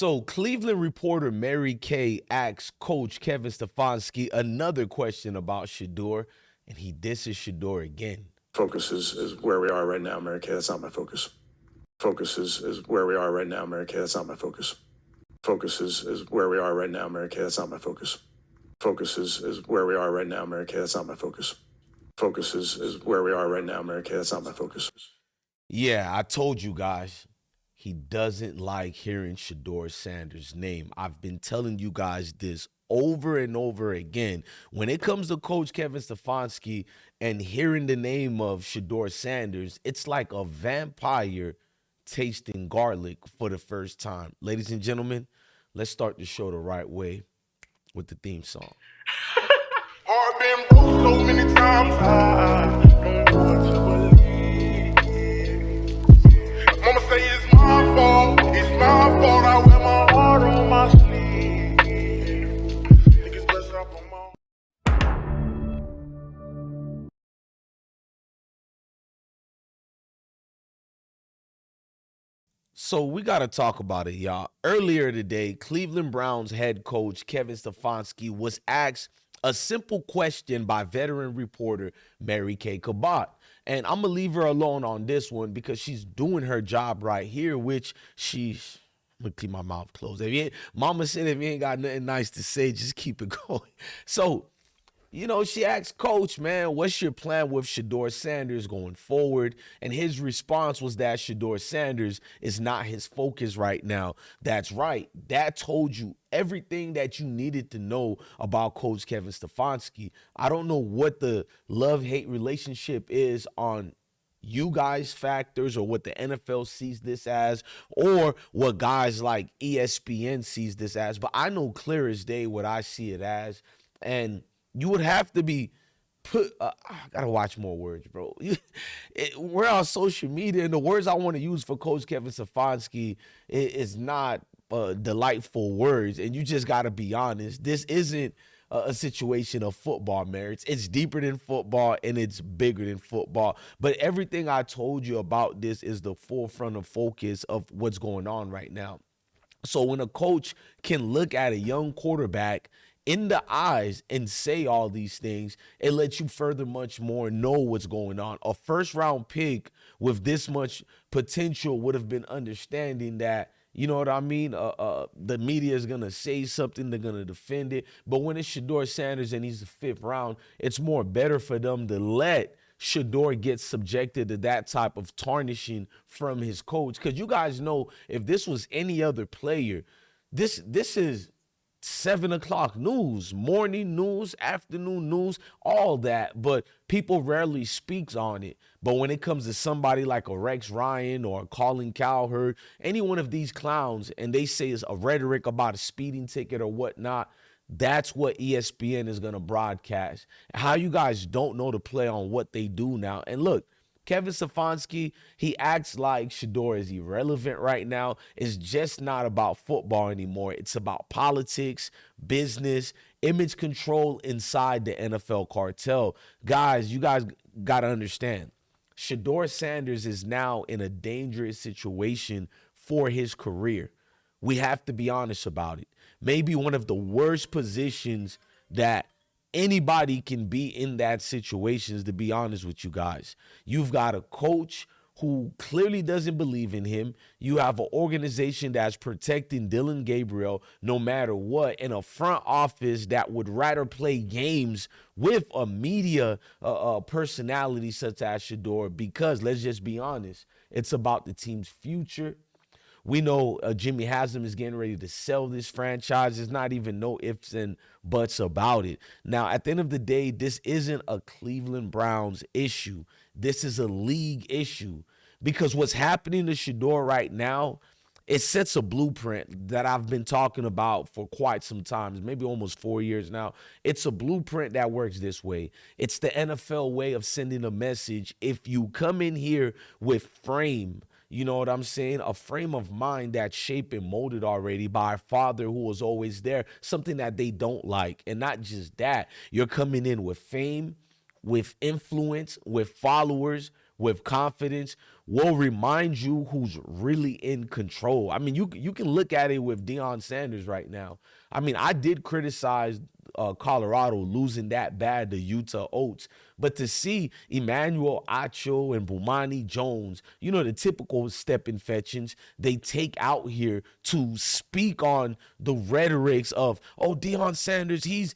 So Cleveland reporter Mary Kay asks Coach Kevin Stefanski another question about Shedeur, and he disses Shedeur again. Focus is where we are right now, Mary Kay. That's not my focus. Focus is where we are right now, Mary Kay. That's not my focus. Focus is where we are right now, Mary Kay. That's not my focus. Focus is where we are right now, Mary Kay. That's not my focus. Focus is where we are right now, Mary Kay. That's not my focus. Yeah, I told you guys. He doesn't like hearing Shedeur Sanders' name. I've been telling you guys this over and over again. When it comes to Coach Kevin Stefanski and hearing the name of Shedeur Sanders, it's like a vampire tasting garlic for the first time. Ladies and gentlemen, let's start the show the right way with the theme song. Heart been broke so many times, I don't know what to believe. Mama say it's my fault, I wear my heart on my sleeve. Niggas bless up on my... So we got to talk about it, y'all. Earlier today, Cleveland Browns head coach Kevin Stefanski was asked a simple question by veteran reporter Mary Kay Cabot. And I'm going to leave her alone on this one because she's doing her job right here, which she's... I'm going to keep my mouth closed. Mama said if you ain't got nothing nice to say, just keep it going. So, she asked Coach, man, what's your plan with Shedeur Sanders going forward? And his response was that Shedeur Sanders is not his focus right now. That's right. That told you everything that you needed to know about Coach Kevin Stefanski. I don't know what the love-hate relationship is on you guys' factors or what the NFL sees this as or what guys like ESPN sees this as, but I know clear as day what I see it as. And you would have to be I gotta watch more words, bro. We're on social media, and the words I want to use for Coach Kevin Stefanski is not delightful words, and you just gotta be honest. This isn't a situation of football merits. It's deeper than football, and it's bigger than football. But everything I told you about this is the forefront of focus of what's going on right now. So when a coach can look at a young quarterback in the eyes and say all these things, it lets you further much more know what's going on. A first round pick with this much potential would have been understanding that, you know what I mean? The media is going to say something, they're going to defend it. But when it's Shedeur Sanders and he's the fifth round, it's more better for them to let Shedeur get subjected to that type of tarnishing from his coach. Because you guys know if this was any other player, this is 7 o'clock news, morning news, afternoon news, all that. But people rarely speaks on it. But when it comes to somebody like a Rex Ryan or a Colin Cowherd, any one of these clowns, and they say it's a rhetoric about a speeding ticket or whatnot, that's what ESPN is going to broadcast. How you guys don't know to play on what they do now. And look, Kevin Stefanski, he acts like Shedeur is irrelevant right now. It's just not about football anymore. It's about politics, business, image control inside the NFL cartel. Guys, you guys got to understand, Shedeur Sanders is now in a dangerous situation for his career. We have to be honest about it. Maybe one of the worst positions that anybody can be in that situation is, to be honest with you guys. You've got a coach who clearly doesn't believe in him. You have an organization that's protecting Dillon Gabriel no matter what, and a front office that would rather play games with a media personality such as Shedeur because, let's just be honest, it's about the team's future. We know Jimmy Haslam is getting ready to sell this franchise. There's not even no ifs and buts about it. Now, at the end of the day, this isn't a Cleveland Browns issue. This is a league issue because what's happening to Shedeur right now, it sets a blueprint that I've been talking about for quite some time, maybe almost 4 years now. It's a blueprint that works this way. It's the NFL way of sending a message. If you come in here with frame, you know what I'm saying? A frame of mind that's shaped and molded already by a father who was always there, something that they don't like. And not just that, you're coming in with fame, with influence, with followers, with confidence, will remind you who's really in control. I mean, you can look at it with Deion Sanders right now. I mean, I did criticize Colorado losing that bad to Utah Oats, but to see Emmanuel Acho and Bomani Jones, you know, the typical step infections, they take out here to speak on the rhetorics of, oh, Deion Sanders, he's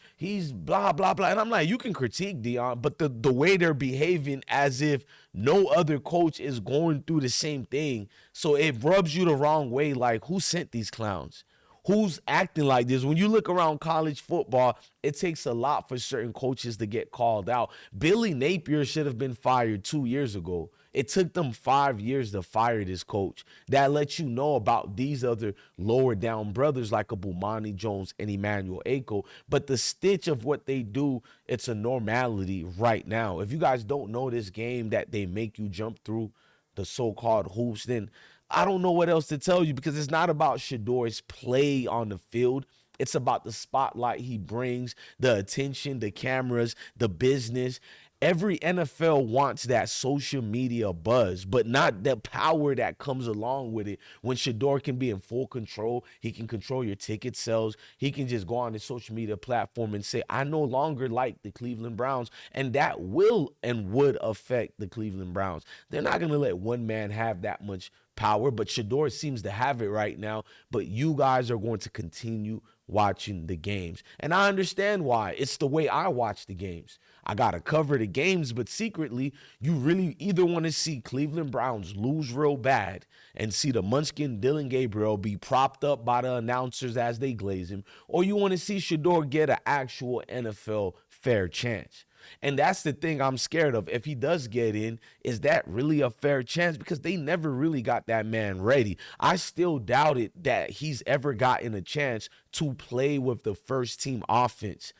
blah blah blah, and I'm like, you can critique Deion, but the way they're behaving as if no other coach is going through the same thing, so it rubs you the wrong way. Like, who sent these clowns? Who's acting like this? When you look around college football, it takes a lot for certain coaches to get called out. Billy Napier should have been fired 2 years ago. It took them 5 years to fire this coach. That lets you know about these other lower down brothers like a Bomani Jones and Emmanuel Acho. But the stitch of what they do, it's a normality right now. If you guys don't know this game that they make you jump through the so-called hoops, then I don't know what else to tell you, because it's not about Shedeur's play on the field. It's about the spotlight he brings, the attention, the cameras, the business. Every NFL wants that social media buzz, but not the power that comes along with it. When Shedeur can be in full control, he can control your ticket sales. He can just go on the social media platform and say, I no longer like the Cleveland Browns. And that will and would affect the Cleveland Browns. They're not going to let one man have that much power, but Shedeur seems to have it right now. But you guys are going to continue watching the games. And I understand why. It's the way I watch the games. I got to cover the games, but secretly, you really either want to see Cleveland Browns lose real bad and see the Munchkin Dylan Gabriel be propped up by the announcers as they glaze him, or you want to see Shedeur get an actual NFL fair chance. And that's the thing I'm scared of. If he does get in, is that really a fair chance? Because they never really got that man ready. I still doubt it that he's ever gotten a chance to play with the first team offense.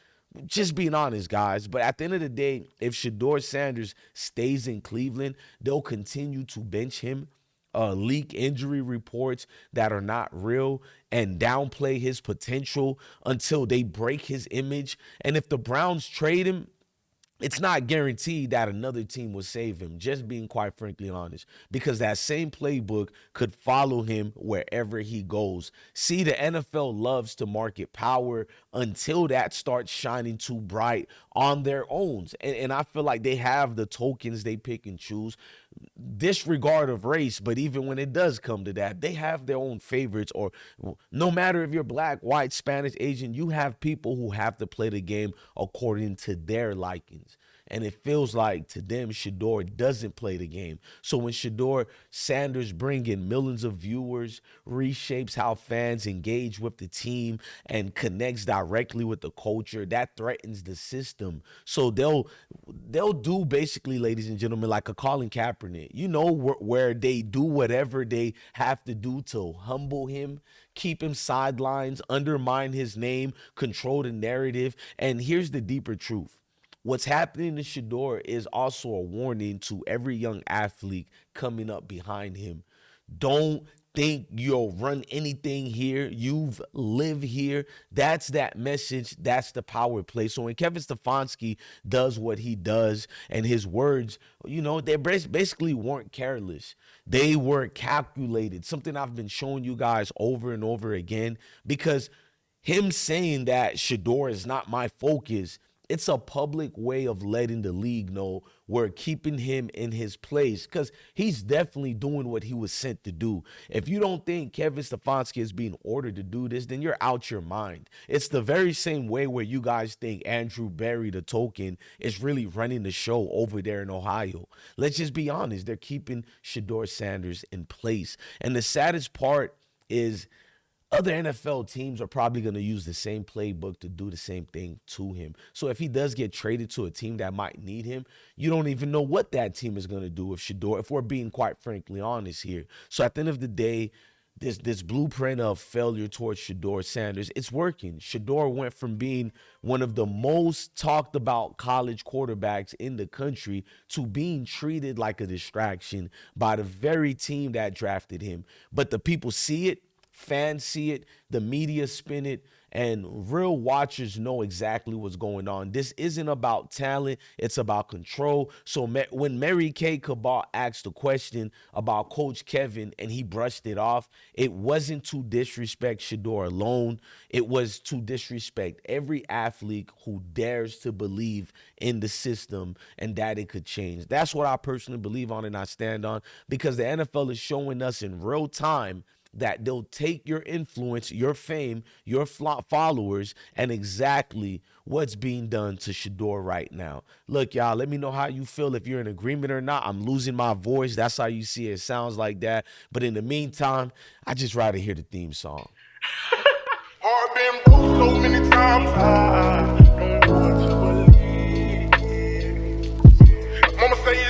Just being honest, guys. But at the end of the day, if Shedeur Sanders stays in Cleveland, they'll continue to bench him, leak injury reports that are not real, and downplay his potential until they break his image. And if the Browns trade him, it's not guaranteed that another team will save him, just being quite frankly honest, because that same playbook could follow him wherever he goes. See, the NFL loves to market power until that starts shining too bright on their own. And I feel like they have the tokens they pick and choose, disregard of race. But even when it does come to that, they have their own favorites. Or no matter if you're black, white, Spanish, Asian, you have people who have to play the game according to their likings. And it feels like to them, Shedeur doesn't play the game. So when Shedeur Sanders bring in millions of viewers, reshapes how fans engage with the team, and connects directly with the culture, that threatens the system. So they'll do basically, ladies and gentlemen, like a Colin Kaepernick. You know, where they do whatever they have to do to humble him, keep him sidelines, undermine his name, control the narrative. And here's the deeper truth. What's happening to Shedeur is also a warning to every young athlete coming up behind him. Don't think you'll run anything here. You've lived here. That's that message. That's the power play. So when Kevin Stefanski does what he does, and his words, you know, they basically weren't careless. They were calculated. Something I've been showing you guys over and over again, because him saying that Shedeur is not my focus, it's a public way of letting the league know we're keeping him in his place, because he's definitely doing what he was sent to do. If you don't think Kevin Stefanski is being ordered to do this, then you're out your mind. It's the very same way where you guys think Andrew Berry, the token, is really running the show over there in Ohio. Let's just be honest. They're keeping Shedeur Sanders in place. And the saddest part is other NFL teams are probably going to use the same playbook to do the same thing to him. So if he does get traded to a team that might need him, you don't even know what that team is going to do with Shedeur, if we're being quite frankly honest here. So at the end of the day, this blueprint of failure towards Shedeur Sanders, it's working. Shedeur went from being one of the most talked about college quarterbacks in the country to being treated like a distraction by the very team that drafted him. But the people see it, Fans see it, the media spin it, and real watchers know exactly what's going on. This isn't about talent, it's about control. So when Mary Kay Cabot asked the question about Coach Kevin and he brushed it off, it wasn't to disrespect Shedeur alone. It was to disrespect every athlete who dares to believe in the system and that it could change. That's what I personally believe on and I stand on, because the NFL is showing us in real time that they'll take your influence, your fame, your followers, and exactly what's being done to Shedeur right now. Look, y'all, let me know how you feel, if you're in agreement or not. I'm losing my voice. That's how you see it. It sounds like that. But in the meantime, I just rather hear the theme song. Heart been broke so many times, I don't know what to believe. Mama say